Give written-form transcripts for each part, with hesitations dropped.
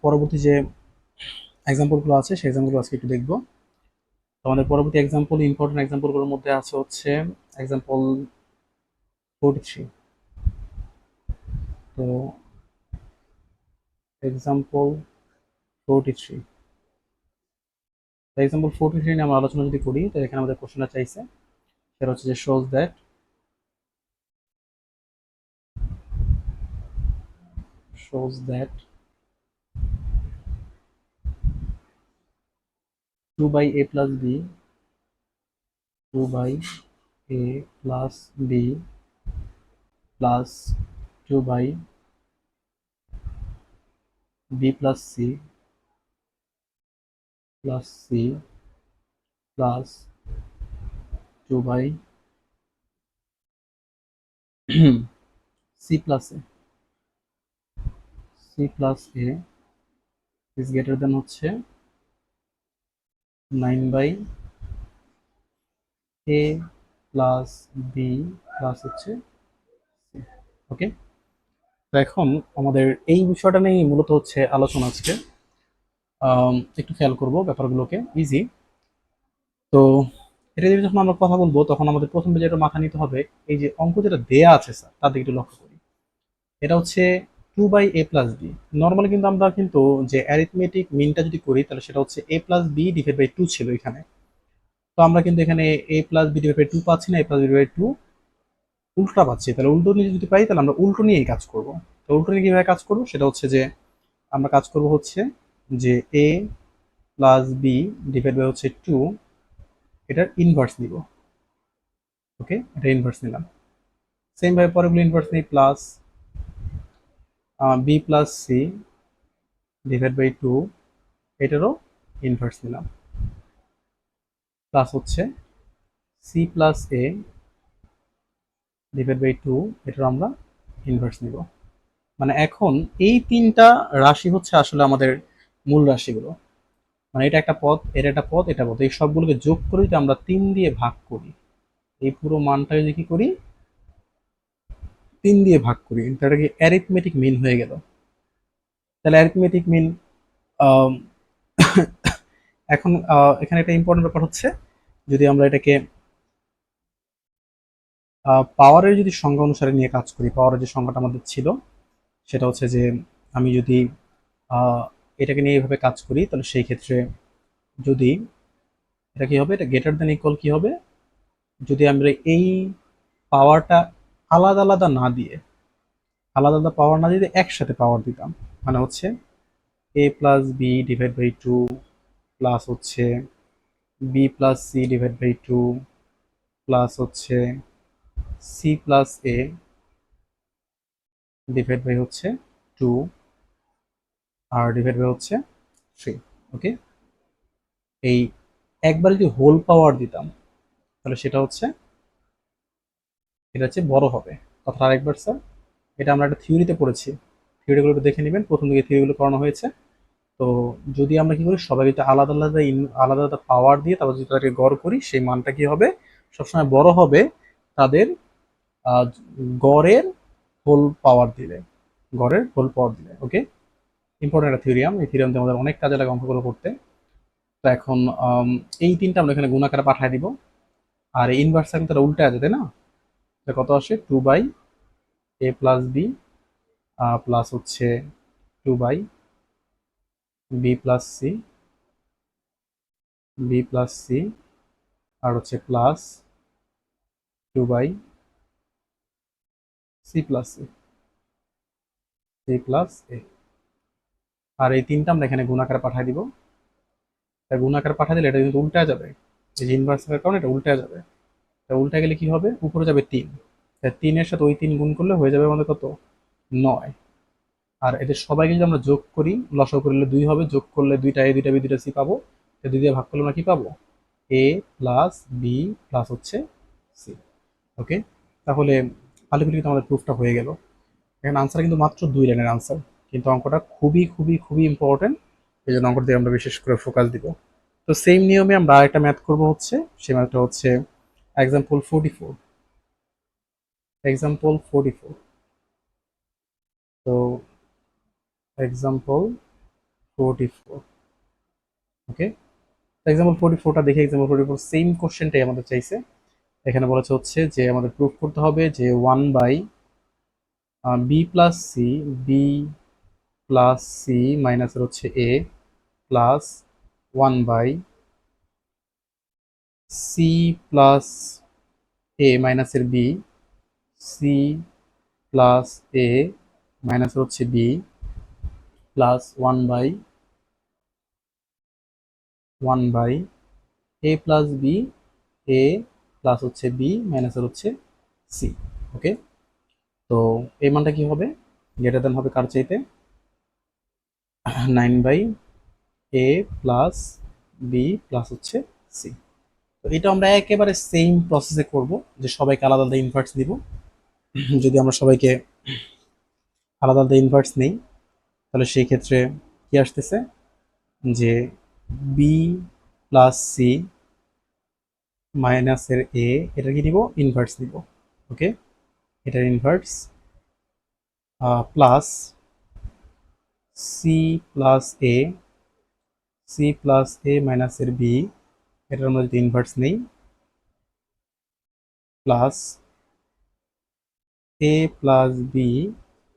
পরবর্তী যে এক্সাম্পলগুলো আছে সেই এক্সাম্পলগুলো আজকে একটু দেখবো। আমাদের পরবর্তী এক্সাম্পল, ইম্পর্টেন্ট এক্সাম্পলগুলোর মধ্যে আছে হচ্ছে এক্সাম্পল 43। তো এক্সাম্পল 43, এক্সাম্পল 43 নিয়ে আমরা আলোচনা যদি করি, তো এখানে আমাদের কোশ্চেনটা চাইছে, সেটা হচ্ছে যে shows that 2 by a plus b, 2 by a plus b plus 2 by b plus c plus c plus 2 by c plus a, c plus a is greater than হচ্ছে 9 by a plus b plus হচ্ছে c। ওকে, তো এখন আমাদের এই বিষয়টা নিয়ে মূলত হচ্ছে আলোচনা আজকে। একটু খেয়াল করব ব্যাপারগুলোকে, ইজি। তো এটা নিয়ে যখন আমরা কথা বলবো, তখন আমাদের প্রথম যেটা মাথা নিতে হবে, এই যে অঙ্ক যেটা দেয়া আছে স্যার, তার দিকে একটু লক্ষ্য করি। এটা হচ্ছে 2 by a plus b। Normally কিন্তু আমরা কিন্তু যে অ্যারিথমেটিক মিনটা যদি করি, তাহলে সেটা হচ্ছে a+b/2 ছিল এখানে। তো আমরা কিন্তু এখানে a+b/2 পাচ্ছি না, a+b/2 উল্টোটা পাচ্ছি। তাহলে উল্টো নিয়ে যদি পাই, তাহলে আমরা উল্টো নিয়েই কাজ করব। তো উল্টো নিয়ে কিভাবে কাজ করব, সেটা হচ্ছে যে আমরা কাজ করব হচ্ছে যে a+b/2 এটার ইনভার্স নিব। ওকে, এটা ইনভার্স নিলাম। সেম ভাবে পরেরগুলো ইনভার্স নেই, প্লাস b+c/2 এটারও ইনভার্স নিলাম, প্লাস হচ্ছে c+a/2 এটারও আমরা ইনভার্স নিব। মানে এখন এই তিনটা রাশি হচ্ছে আসলে আমাদের মূল রাশিগুলো। মানে এটা একটা পদ, এটা একটা পদ, এটা পদ, এই সবগুলোকে যোগ করে যদি আমরা 3 দিয়ে ভাগ করি, এই পুরো মানটা যদি কি করি, 3 দিয়ে ভাগ করি, তাহলে কি অ্যারিথমেটিক মিন হয়ে গেল। তাহলে অ্যারিথমেটিক মিন, এখন এখানে একটা ইম্পর্টেন্ট ব্যাপার হচ্ছে, যদি আমরা এটাকে পাওয়ারের যদি সংখ্যা অনুসারে নিয়ে কাজ করি, পাওয়ারের যে সংখ্যাটা আমাদের ছিল, সেটা হচ্ছে যে আমি যদি আহ, এটাকে নিয়ে এইভাবে কাজ করি, তাহলে সেই ক্ষেত্রে যদি এটা কি হবে, এটা গ্রেটার দেন ইকুয়াল কি হবে, যদি আমরা এই পাওয়ারটা আলাদা আলাদা না দিয়ে, আলাদা আলাদা পাওয়ার না দিয়ে একসাথে পাওয়ার দিতাম, মানে হচ্ছে a+b/2 প্লাস হচ্ছে b+c/2 প্লাস হচ্ছে c+a/হচ্ছে 2 আর ডিভাইড বাই হচ্ছে 3। ওকে, এই একবার যদি হোল পাওয়ার দিতাম, তাহলে সেটা হচ্ছে, এটা হচ্ছে বড় হবে। কথা আরেকবার স্যার, এটা আমরা একটা থিওরিতে পড়েছি, থিওরিগুলো একটু দেখে নেবেন, প্রথম দিকে থিওরিগুলো করানো হয়েছে। তো যদি আমরা কি করি, সবাই যদি আলাদা আলাদা আলাদা আলাদা পাওয়ার দিয়ে তারপর যদি তাদেরকে গড় করি, সেই মানটা কি হবে, সবসময় বড় হবে তাদের আহ, গড়ের হোল পাওয়ার দিলে, গড়ের হোল পাওয়ার দিলে। ওকে, ইম্পর্টেন্ট একটা থিওরিয়াম, এই থিওরিয়ামটা আমাদের অনেক কাজে লাগে অঙ্কগুলো করতে। তো এখন এই তিনটা আমরা এখানে গুণ আকারে পাঠিয়ে দিব, আর ইনভার্স এখন তারা উল্টে আছে, তাই না? কত আসে, 2/a+b প্লাস হচ্ছে 2/b+c, b+c আর হচ্ছে প্লাস 2/c+a, আর এই তিনটা আমরা এখানে গুণ আকারে পাঠিয়ে দিব। তাই গুণ আকারে পাঠিয়ে দিলে এটা কিন্তু উল্টে যাবে, এই যে ইনভার্সের কারণে এটা উল্টে যাবে। তা উল্টে গেলে কি হবে, উপরে যাবে 3, তাই 3-এর সাথে ওই 3 গুণ করলে হয়ে যাবে আমাদের কত, 9। আর এদের সবাইকে যদি আমরা যোগ করি, লসাগু করলে 2 হবে, যোগ করলে 2টা a 2টা b 2টা c পাবো। তো 2 দিয়ে ভাগ করলে আমরা কি পাবো, a প্লাস বি প্লাস হচ্ছে সি। ওকে, তাহলে আলটিমেটলি কিন্তু আমাদের প্রুফটা হয়ে গেল। এখানে আনসার কিন্তু মাত্র 2 লাইনের আনসার, কিন্তু অঙ্কটা খুবই খুবই খুবই ইম্পর্টেন্ট, এই জন্য অঙ্কটা দিয়ে আমরা বিশেষ করে ফোকাস দিব। তো সেম নিয়মে আমরা আরেকটা ম্যাথ করব, হচ্ছে সেই ম্যাথটা হচ্ছে এক্সাম্পল 44। এক্সাম্পল 44, তো এক্সাম্পল 44। ওকে, এক্সাম্পল 44টা দেখে, এক্সাম্পল 44 সেম কোশ্চেনটাই আমাদের চাইছে। এখানে বলেছে হচ্ছে যে আমাদের প্রুফ করতে হবে যে 1/b প্লাস সি, বি প্লাস সি মাইনাসের হচ্ছে এ প্লাস 1/সি প্লাস এ মাইনাসের বি, সি প্লাস এ মাইনাসের হচ্ছে বি প্লাস 1/এ প্লাস বি, এ প্লাস হচ্ছে বি মাইনাসের হচ্ছে সি। ওকে, তো এই মানটা কি হবে? গ্রেটার দেন হবে কার চাইতে? 9/a প্লাস বি প্লাস হচ্ছে সি। তো এটা আমরা একেবারে সেম প্রসেসে করব, যে সবাইকে আলাদা আলাদা ইনভার্স দিব। যদি আমরা সবাইকে আলাদা আলাদা ইনভার্স নেই, তাহলে সেই ক্ষেত্রে কি আসতেছে যে বি প্লাস সি মাইনাসের এ, এটা কি নিব? ইনভার্স নিব। ওকে, এটার inverse plus C plus A, C plus A মাইনাসের বি, এটার আমরা যদি ইনভার্স নেই, প্লাস এ প্লাস বি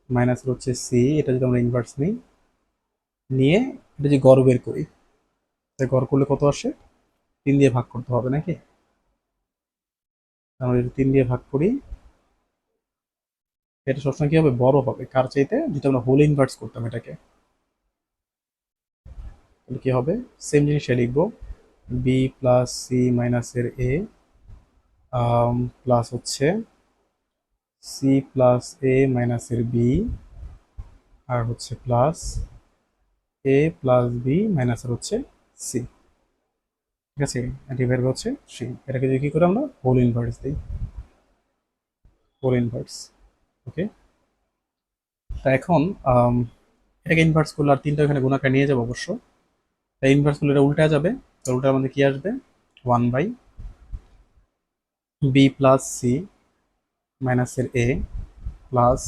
মাইনাস হচ্ছে সি, এটা যদি আমরা ইনভার্স নিই, নিয়ে এটা যদি গড় বের করি, তাই গড় করলে কত আসে? 3 দিয়ে ভাগ করতে হবে নাকি? আমরা যদি 3 দিয়ে ভাগ করি, এটা সবসময় কি হবে? বড় হবে কার চাইতে? যেটা আমরা হোল ইনভার্স করতাম এটাকে। তাহলে কি হবে? সেম জিনিসটা লিখবো, বি প্লাস সি মাইনাসের এ প্লাস হচ্ছে সি প্লাস এ মাইনাসের বি, আর হচ্ছে প্লাস এ প্লাস বি মাইনাসের হচ্ছে সি। ঠিক আছে, ডিভাইড হচ্ছে সি। এটাকে যদি কি করে আমরা হোল ইনভার্স দিই, হোল ইনভার্স। ওকে, তা এখন এটাকে ইনভার্স করলে আর তিনটা এখানে গুণাকার নিয়ে যাবো অবশ্য। তাই ইনভার্স করলে এটা উল্টা যাবে, তো উল্টার মধ্যে কি আসবে? 1/বি প্লাস সি মাইনাসের এ প্লাস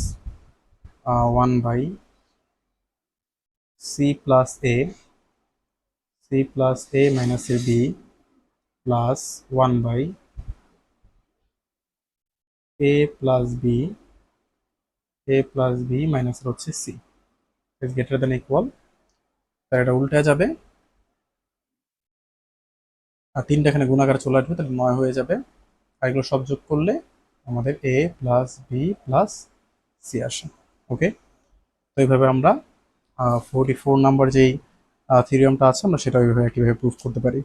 1/সি plus A, C plus A মাইনাসের বি প্লাস 1/এ plus B, A plus B মাইনাসের হচ্ছে C is greater than equal. তাই এটা উল্টা যাবে, আর তিনটা এখানে গুণাকার চলে আসবে, তাহলে 9 হয়ে যাবে। আর এগুলো সব যোগ করলে আমাদের এ প্লাস বি প্লাস সি আসে। ওকে, তো এইভাবে আমরা 44 নাম্বার যেই থিওরিয়ামটা আছে আমরা সেটা ওইভাবে একইভাবে প্রুফ করতে পারি।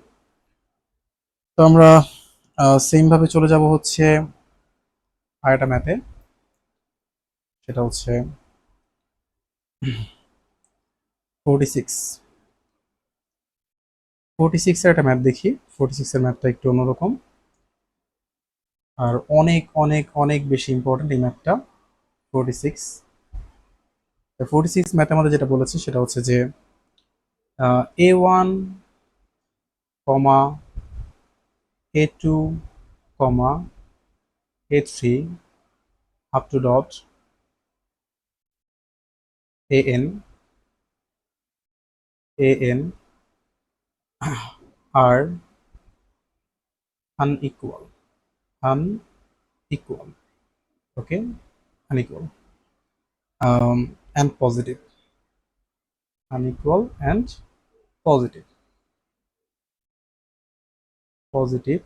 তো আমরা সেম ভাবে চলে যাব হচ্ছে আরেকটা ম্যাথে, সেটা হচ্ছে 46। 46 এর একটা ম্যাথ দেখি। 46 এর ম্যাথটা একটু অন্যরকম, আর অনেক অনেক অনেক বেশি ইম্পর্টেন্ট এই ম্যাথটা। 46, 46 ম্যাথে আমাদের যেটা বলেছে সেটা হচ্ছে যে A1 comma A2 comma A3 up to dot an are unequal, unequal, okay, unequal, and positive, unequal and positive, positive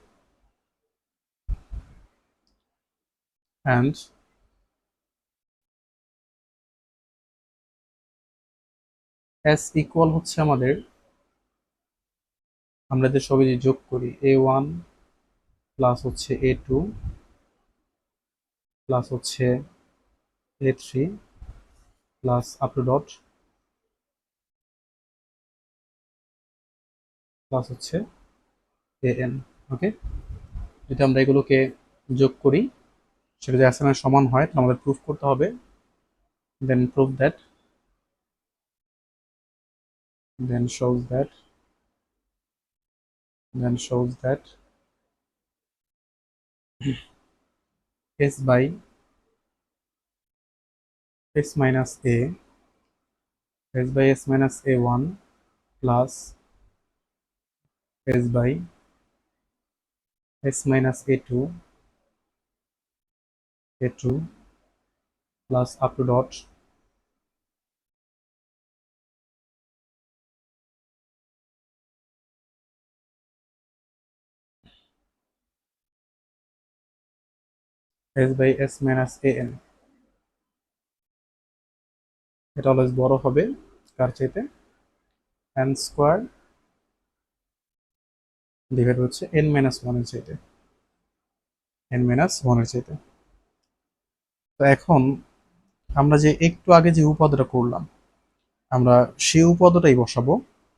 and s equal হচ্ছে আমাদের, আমরা যে সবই যে যোগ করি A1 প্লাস হচ্ছে A2 প্লাস হচ্ছে A3 plus up to dot plus হচ্ছে an। ওকে, যদি আমরা এগুলোকে যোগ করি, সেটা যদি অ্যাসাইনের সমান হয় তাহলে আমাদের প্রুফ করতে হবে, then proof that, then shows that, then shows that s by s minus a, s by s minus a1 plus s by s minus a2 plus up to dot s by s minus an। এটা always বড় হবে কার চাইতে, n square divide হচ্ছে n minus ওয়ানের চাইতে, n minus ওয়ানের চাইতে। তো এখন আমরা যে একটু আগে যে উপপাদ্যটা করলাম, আমরা সেই উপপাদ্যটাই বসাবো,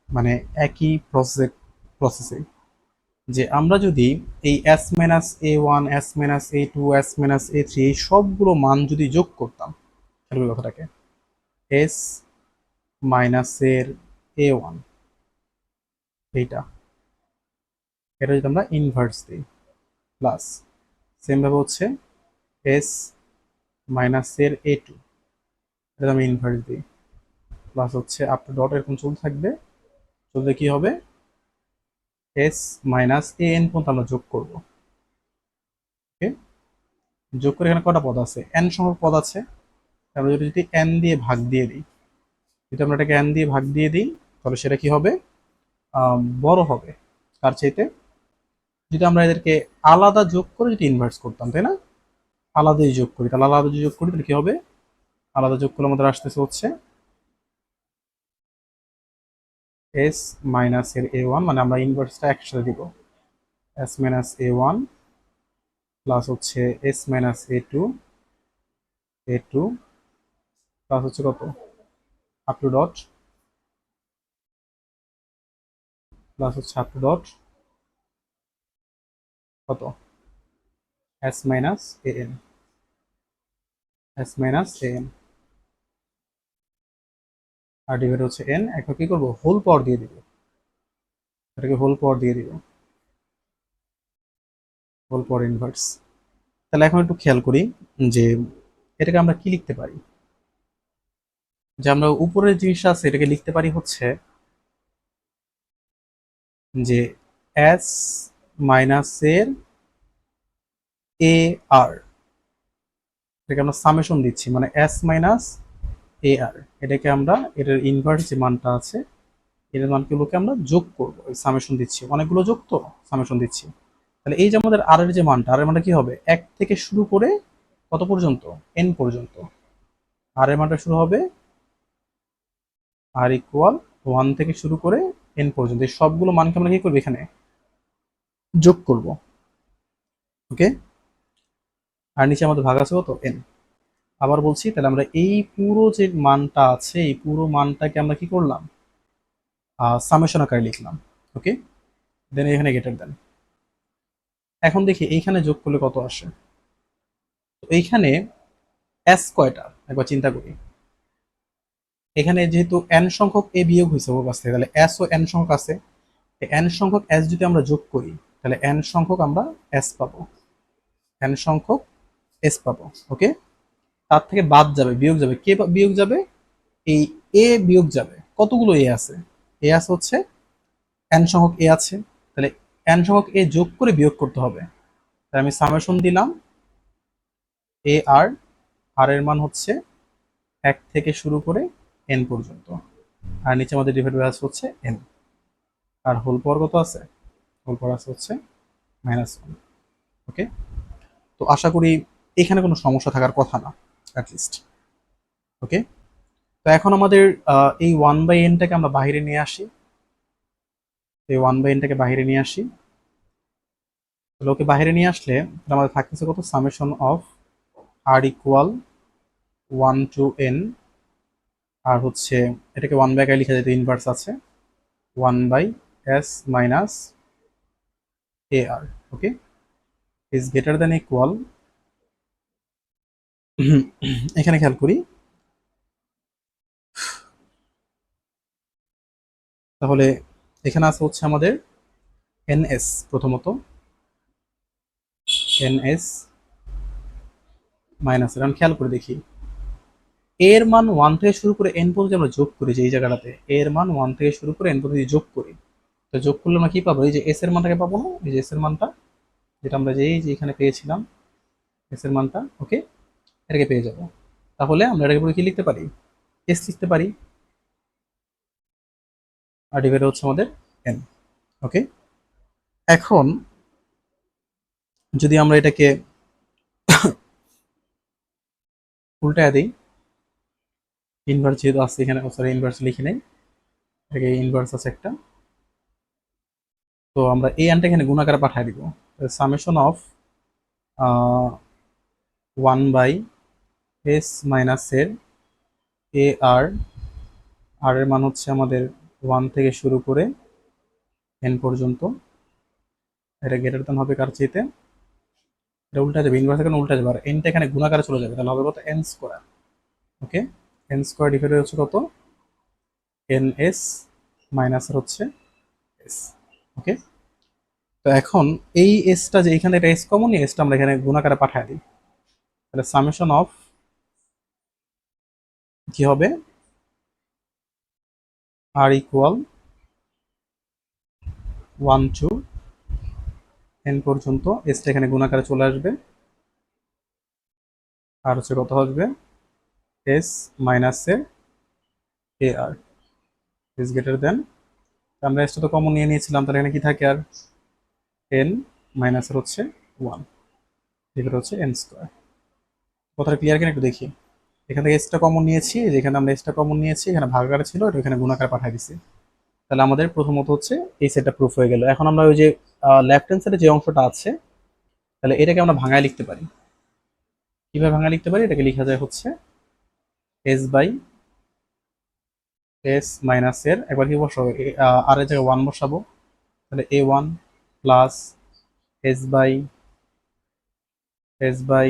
মানে একই প্রসেসে, যে আমরা যদি এই s minus a1 s minus a2 s minus a3 এই সবগুলো মান যদি যোগ করতাম, তাহলে কথাটাকে s মাইনাসের a1 এইটা, এটা যদি আমরা ইনভার্স দিই, প্লাস সেম ভাবে হচ্ছে s মাইনাসের a2 এটা আমি ইনভার্স দিই, প্লাস হচ্ছে আপ টু ডট এরকম চলতে থাকবে, চলতে কি হবে s মাইনাস an পর্যন্ত আমরা যোগ করব। ওকে, যোগ করে এখানে কটা পদ আছে, n সংখ্যক পদ আছে, তাহলে যদি n দিয়ে ভাগ দিয়ে দিই, যদি আমরা এটাকে n দিয়ে ভাগ দিয়ে দিই, তাহলে সেটা কি হবে, বড় হবে তার চাইতে। যদি আমরা এদেরকে আলাদা যোগ করে যদি ইনভার্স করতাম, তাই না, আলাদাই যোগ করি, তাহলে আলাদা যোগ করি তাহলে কি হবে, আলাদা যোগ করলে আমাদের আসতেছে হচ্ছে s মাইনাস এর a1, মানে আমরা ইনভার্সটা একসাথে দিব, s মাইনাস a1 প্লাস হচ্ছে s মাইনাস a2 প্লাস হচ্ছে কত আপ টু ডট, প্লাস হচ্ছে আপ টু ডট কত s মাইনাস an আর ডিভাইড হচ্ছে n। এখন কি করবো, হোল পাওয়ার দিয়ে দিব, এটাকে হোল পাওয়ার দিয়ে দিব, হোল পাওয়ার ইনভার্স। তাহলে এখন একটু খেয়াল করি যে এটাকে আমরা কি লিখতে পারি, যে আমরা উপরের জিনিসটা আছে এটাকে লিখতে পারি হচ্ছে যে s মাইনাসের এ আর, এটাকে আমরা সামেশন দিচ্ছি, মানে s মাইনাস এ আর, এটাকে আমরা এটার ইনভার্স যে মানটা আছে এটার মানগুলোকে আমরা যোগ করবো, সামেশন দিচ্ছি, অনেকগুলো যোগ তো সামেশন দিচ্ছি। তাহলে এই যে আমাদের আর এর যে মানটা, আর এর মানটা কি হবে, এক থেকে শুরু করে কত পর্যন্ত, এন পর্যন্ত, আর এর মানটা শুরু হবে আর ইকুয়াল 1 থেকে শুরু করে এন পর্যন্ত, এই সবগুলো মানকে আমরা কি করবো এখানে যোগ করব। ওকে, আর নিচে আমাদের ভাগ আছে কত এন। আবার বলছি, তাহলে আমরা এই পুরো যে মানটা আছে এই পুরো মানটাকে আমরা কি করলাম, সামেশন আকারে লিখলাম। ওকে, দেন এখানে গেটার দেন। এখন দেখি এইখানে যোগ করলে কত আসে, তো এইখানে এস কয়টা একবার চিন্তা করি, এখানে যেহেতু এন সংখ্যক এ বিয়োগ হয়েছে ওর কাছ থেকে, তাহলে এস ও এন সংখ্যক আছে, এন সংখ্যক এস যদি আমরা যোগ করি তাহলে এন সংখ্যক আমরা এস পাবো, এন সংখ্যক এস পাবো। ওকে, তার থেকে বাদ যাবে, বিয়োগ যাবে, কে বিয়োগ যাবে, এই এ বিয়োগ যাবে, কতগুলো এ আছে, এ আছে হচ্ছে এন সংখ্যক এ আছে, তাহলে এন সংখ্যক এ যোগ করে বিয়োগ করতে হবে। তাহলে আমি সামেশন দিলাম এ আর, আর এর মান হচ্ছে 1 থেকে শুরু করে এন পর্যন্ত, আর নিচে আমাদের ডিভাইড বাই হচ্ছে এন, আর হোল পাওয়ার কত আছে, হোল পাওয়ার আছে হচ্ছে -1। ওকে, তো আশা করি এখানে কোনো সমস্যা থাকার কথা না অ্যাটলিস্ট। ওকে, তো এখন আমাদের এই 1/n-টাকে আমরা বাইরে নিয়ে আসি, এই 1/n-টাকে বাইরে নিয়ে আসি, তাহলে ওকে বাইরে নিয়ে আসলে আমাদের থাকতেছে কত, সামেশন অফ আর ইকুয়াল 1 টু n, আর হচ্ছে এটাকে 1/i লিখা যেত, ইনভার্স আছে 1/s minus A R. Okay, is greater than equal, এখানে খেয়াল করি, তাহলে এখানে আছে হচ্ছে আমাদের ns, প্রথমত ns মাইনাস, এখন খেয়াল করে দেখি এর মান 1 থেকে শুরু করে n পর্যন্ত আমরা যোগ করি, যে এই জায়গাটাতে এর মান 1 থেকে শুরু করে n পর্যন্ত যোগ করি, তো যোগ করলে আমরা কি পাবো? এই যে s এর মানটাকে পাবো না, এই যে s এর মানটা যেটা আমরা যে এখানে পেয়েছিলাম s এর মানটা, ওকে, এটাকে পেয়ে যাব। তাহলে আমরা এটাকে পুরো কি লিখতে পারি? s লিখতে পারি, আর ডিভাইড হচ্ছে আমাদের n। ওকে, এখন যদি আমরা এটাকে উল্টায় দিই, ইনভার্স যেহেতু আছে এখানে, সরি ইনভার্স লিখে নেই, এটাকে ইনভার্স আছে একটা, তো আমরা এই আনটা এখানে গুণাকারে পাঠিয়ে দিব, সামেশন অফ 1/s মাইনাস এর এ আর, আর এর মান হচ্ছে আমাদের 1 থেকে শুরু করে n পর্যন্ত, এটা গ্রেটার দেন হবে কার চাইতে, এটা উল্টা যাবে, ইনভার্স এখানে উল্টা যাবে, আর এনটা এখানে গুণাকারে চলে যাবে, তাহলে হবে কত? N square. Okay, N square divided হচ্ছে কত? এন এস মাইনাস হচ্ছে এস। ওকে, তো এখন এই এসটা যে এখানে এটা এস কমন, এই এসটা আমরা এখানে গুণাকারে পাঠিয়ে দিই, তাহলে সামেশন অফ কি হবে? আর ইকুয়াল 1 টু n পর্যন্ত, এসটা এখানে গুণাকারে চলে আসবে, আর হচ্ছে কত আসবে? S minus A R is greater than, আমরা এসটা তো কমন নিয়ে নিয়েছিলাম, তাহলে এখানে কি থাকে? আর n মাইনাস হচ্ছে 1, এগুলো হচ্ছে n স্কোয়ার। কথাটা ক্লিয়ার কিনা একটু দেখি। এখান থেকে এসটা কমন নিয়েছি, যেখানে আমরা এসটা কমন নিয়েছি, এখানে ভাগাকারে ছিল, এটা এখানে গুণাকারে পাঠিয়ে দিছি। তাহলে আমাদের প্রথমত হচ্ছে এই সেটটা প্রুফ হয়ে গেল। এখন আমরা ওই যে লেফট হ্যান্ড সাইডে যে অংশটা আছে, তাহলে এটাকে আমরা ভাঙায় লিখতে পারি। কিভাবে ভাঙায় লিখতে পারি? এটাকে লেখা যায় হচ্ছে এস বাই এস মাইনাস এর, একবার কি বসাবো? আর এর জায়গায় 1 বসাবো, তাহলে a1 plus S by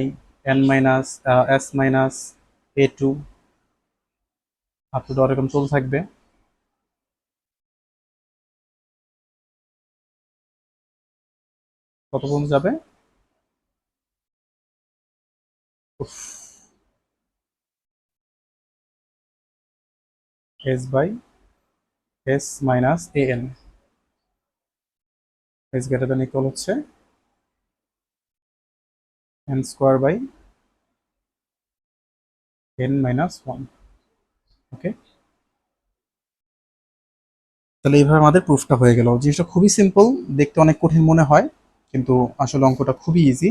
N minus S minus a2 up to এরকম চলতে থাকবে। কত পর্যন্ত যাবে? S by S minus A N is greater than equal হচ্ছে N square by N minus 1। Okay, তাহলে এইভাবে আমাদের প্রুফটা হয়ে গেল। জিনিসটা খুবই সিম্পল, দেখতে অনেক কঠিন মনে হয়, কিন্তু আসলে অঙ্কটা খুবই ইজি,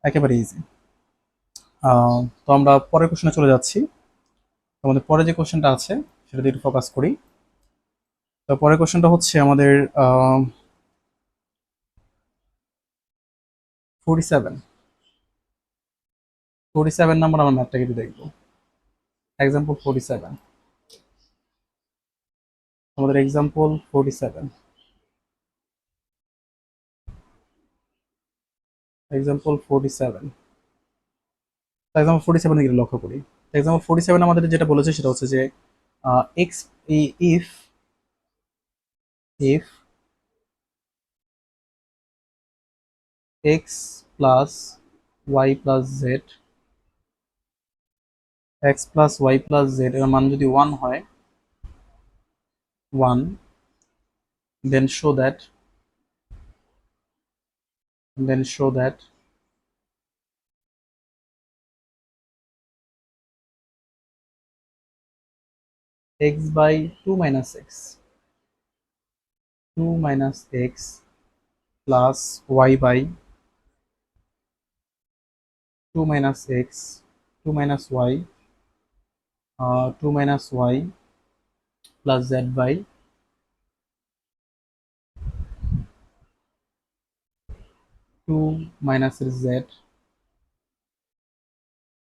একেবারে ইজি। তো আমরা পরের কোশ্চেনে চলে যাচ্ছি। আমাদের পরে যে কোশ্চেনটা আছে সেটা দিয়ে একটু ফোকাস করি। তো পরের কোশ্চেনটা হচ্ছে আমাদের 47 47 নাম্বার আমরা ম্যাথটাকে একটু দেখবো। এক্সাম্পল 47, আমাদের এক্সাম্পল 47, এক্সাম্পল 47, এক্সাম্পল 47 দিকে লক্ষ্য করি। এক্সাম্পল 47 আমাদের যেটা বলেছে সেটা হচ্ছে যে X, if if X plus Y plus Z, X plus Y plus Z এর মান যদি 1 হয়, 1, then show that then show that x by 2 minus x, 2 minus x plus y by 2 minus x, 2 minus y, 2 minus y plus z by 2 minus z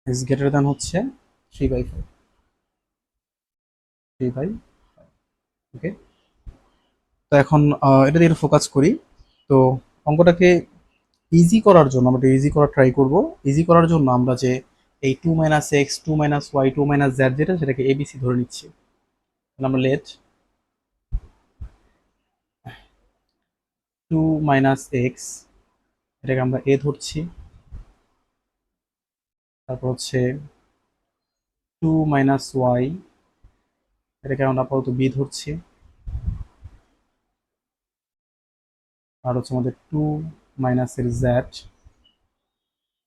is greater than হচ্ছে 3/5, 3/5। ওকে, তো এখন এটা দিয়ে focus করি। তো অঙ্কটাকে ইজি করার জন্য আমরা ইজি করার ট্রাই করব। ইজি করার জন্য আমরা যে এই 2 minus X, 2 minus Y, 2 minus Z যেটা, সেটাকে এবিসি ধরে নিচ্ছি। তাহলে আমরা লেট 2 মাইনাস এক্স, এটাকে আমরা এ ধরছি, তারপর হচ্ছে টু মাইনাস ওয়াই, এটাকে আমরা আপাতত বি ধরছি। আর হচ্ছে আমাদের টু মাইনাস এর জেড,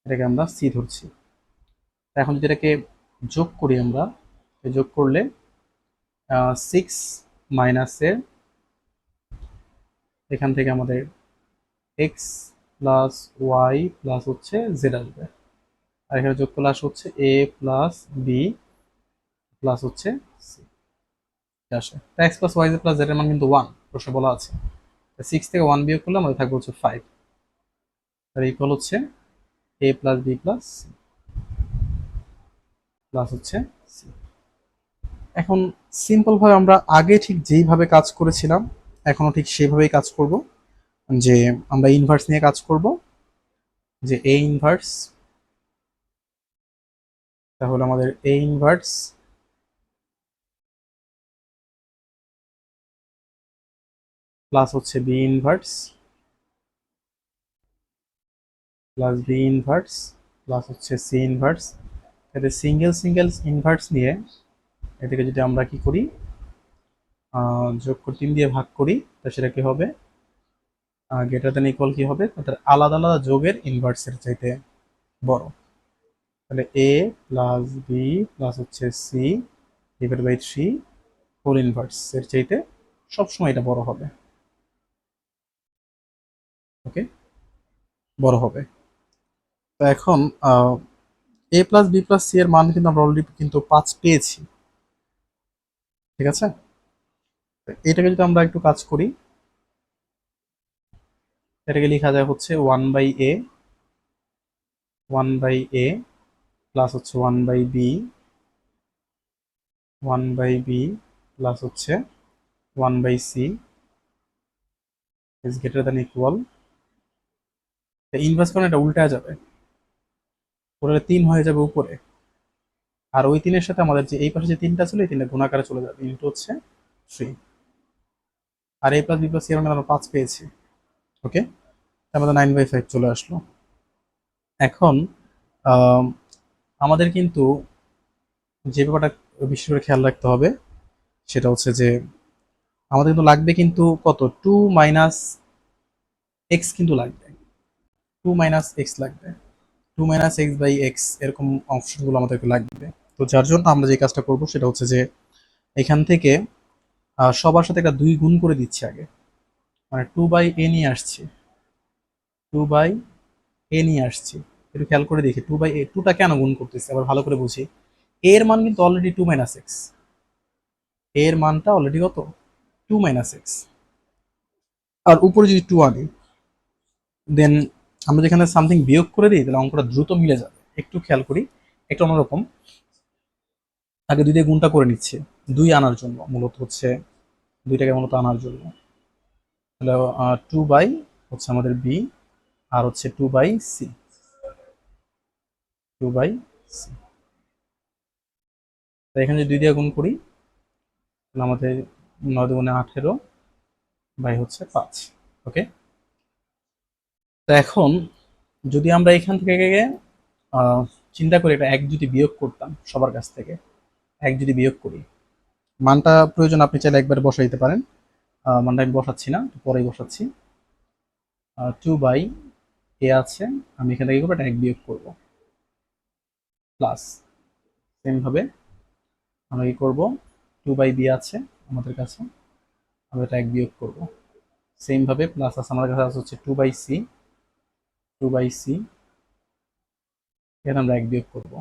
এটাকে আমরা সি ধরছি। এখন যদি এটাকে যোগ করি আমরা, যোগ করলে 6 মাইনাসের এখান থেকে আমাদের এক্স প্লাস ওয়াই প্লাস হচ্ছে জেড আসবে। আর এখানে যোগ করলে আসে হচ্ছে এ প্লাস বি প্লাস হচ্ছে সি আসে। X plus Y plus Z এর মান কিন্তু 1 প্রশ্নে বলা আছে। 6 থেকে 1 বিয়োগ করলে আমাদের থাকবে হচ্ছে 5, আর ইকুয়াল হচ্ছে A plus B plus plus হচ্ছে সি। এখন সিম্পল ভাবে আমরা আগে ঠিক যেইভাবে কাজ করেছিলাম এখনো ঠিক সেভাবেই কাজ করব, যে আমরা ইনভার্স নিয়ে কাজ করব, যে এ ইনভার্স, তাহলে আমাদের এ ইনভার্স প্লাস হচ্ছে B inverse plus B inverse plus হচ্ছে সি ইনভার্স। এতে সিঙ্গেল সিঙ্গেল ইনভার্স নিয়ে এটাকে যদি আমরা কি করি, যোগ করে 3 দিয়ে ভাগ করি, তা সেটা কি হবে, গ্রেটার দেন ইকুয়াল কি হবে, তাদের আলাদা আলাদা যোগের ইনভার্সের চাইতে বড়। তাহলে এ প্লাস বি প্লাস হচ্ছে C divide by 3 whole inverse এর চাইতে সবসময় এটা বড় হবে। ওকে, বড় হবে। তো এখন এ প্লাস বি প্লাস সি এর মান কিন্তু আমরা অলরেডি কিন্তু 5 পেয়েছি, ঠিক আছে। এটাকে যদি আমরা একটু কাজ করি, এটাকে লেখা যায় হচ্ছে 1/a প্লাস হচ্ছে 1/b প্লাস হচ্ছে 1/c is greater than equal. Inverse করলে এটা উল্টা যাবে, পরে 3 হয়ে যাবে উপরে, আর ওই 3-এর সাথে আমাদের যে এই পাশে যে 3টা ছিল এই 3টা গুণাকারে চলে যাবে, ইনটু হচ্ছে 3। আর a plus B plus C এর মান আমরা 5 পেয়েছি। ওকে, আমাদের 9/5 চলে আসলো। এখন আম, আমাদের কিন্তু যে ব্যাপারটা বিশেষ করে খেয়াল রাখতে হবে সেটা হচ্ছে যে আমাদের কিন্তু লাগবে কিন্তু কত, 2 - x কিন্তু লাগবে, 2 - x লাগবে, 2 - x/x এরকম অপশনগুলো আমাদেরকে লাগবে। তো যার জন্য আমরা যে কাজটা করব সেটা হচ্ছে যে এখান থেকে সবার সাথে একটা 2 গুণ করে দিচ্ছি আগে, মানে 2/a নিয়ে আসছি, 2/a নিয়ে আসছি। একটু খেয়াল করে দেখি 2/a, 2টা কেন গুণ করতেছি আবার ভালো করে বুঝি। a এর মান কিন্তু অলরেডি 2 - x, a এর মানটা অলরেডি কত, 2 - x। আর উপরে যদি 2 আনি, দেন আমরা যেখানে সামথিং বিয়োগ করে দিই তাহলে অঙ্কটা দ্রুত মিলে যাবে। একটু খেয়াল করি, একটু অন্যরকম। আগে 2 দিয়ে গুণটা করে নিচ্ছে 2 আনার জন্য, মূলত হচ্ছে 2টাকে মূলত আনার জন্য। তাহলে 2 হচ্ছে আমাদের বি, আর হচ্ছে 2/c, 2/c। তাই এখানে যদি 2 দিয়ে গুণ করি তাহলে আমাদের 9 × 2 = 18 বাই হচ্ছে 5। ওকে, তো এখন যদি আমরা এখান থেকে আহ, চিন্তা করি এটা 1 যদি বিয়োগ করতাম সবার কাছ থেকে, 1 যদি বিয়োগ করি, মানটা প্রয়োজন আপনি চাইলে একবার বসাই দিতে পারেন, মানটা আমি বসাচ্ছি না, পরেই বসাচ্ছি। 2/a আছে, আমি এখান থেকে একটা 1 বিয়োগ করবো, প্লাস সেম ভাবে আমরা কি করবো, 2/b আছে আমাদের কাছে, আমরা এটা 1 বিয়োগ করবো, সেম ভাবে প্লাস আছে আমাদের কাছে আছে হচ্ছে 2/c, 2/c এখানে আমরা 1 বিয়োগ করবো।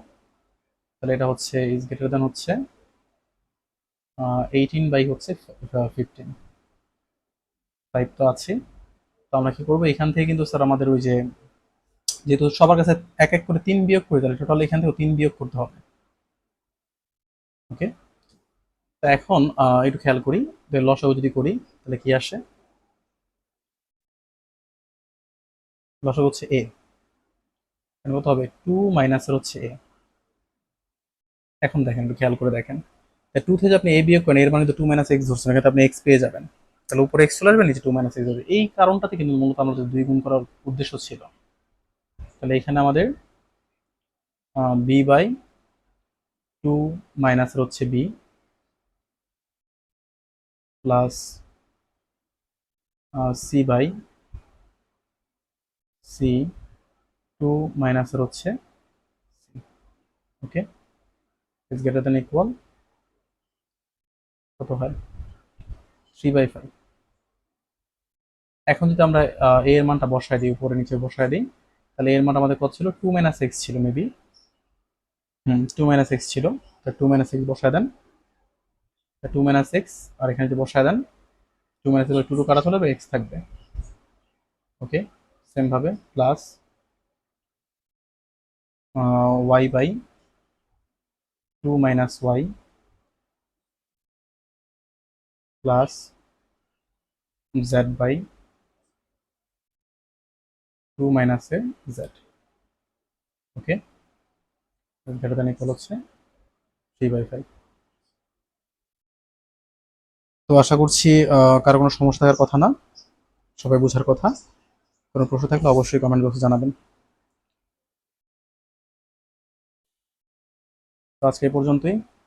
তাহলে এটা হচ্ছে ইজ গ্রেটার দেন হচ্ছে 18/15, 5 তো আছে। তো আমরা কি করবো, এখান থেকে কিন্তু স্যার আমাদের ওই যে যেহেতু সবার কাছে এক এক করে 3 বিয়োগ করে, তাহলে টোটাল এখান থেকে 3 বিয়োগ করতে হবে। ওকে, তো এখন একটু খেয়াল করি, লসাগু যদি করি তাহলে কি আসে, লসাগু হচ্ছে a, কত হবে 2 মাইনাসের হচ্ছে a। এখন দেখেন, একটু খেয়াল করে দেখেন, 2 থেকে আপনি a বিয়োগ করেন এর মানে তো 2 - x ধরছেন, এখানে আপনি x পেয়ে যাবেন, তাহলে উপরে x চলে আসবে, নিচে 2 - x হবে। এই কারণটাতে কিন্তু মূলত আমাদের 2 গুণ করার উদ্দেশ্য ছিল। তাহলে এখানে আমাদের b/2 টু মাইনাসের হচ্ছে B plus C by C two মাইনাসের হচ্ছে সি। Okay, is greater than equal কত হয় 3/5। এখন যদি আমরা এ এর মানটা বসায় দিই, উপরে নিচে বসায় দিই, তাহলে এর মানটা আমাদের কত ছিল, 2 মাইনাস এক্স ছিল মেবি। 2 মাইনাস এক্স ছিল, তা 2 মাইনাস এক্স বসায় দেন, 2 মাইনাস এক্স, আর এখানে যদি বসায় দেন 2 মাইনাস এক্স 2 কাটা চলে যাবে, এক্স থাকবে। ওকে, সেম ভাবে plus Y by 2 minus Y plus Z by 2 minus A Z. Okay, greater than equal হচ্ছে 3/5। তো আশা করছি কারো কোনো সমস্যা থাকার কথা না, সবাই বোঝার কথা। কোনো প্রশ্ন থাকলে অবশ্যই কমেন্ট বক্সে জানাবেন। তো আজকে এই পর্যন্তই।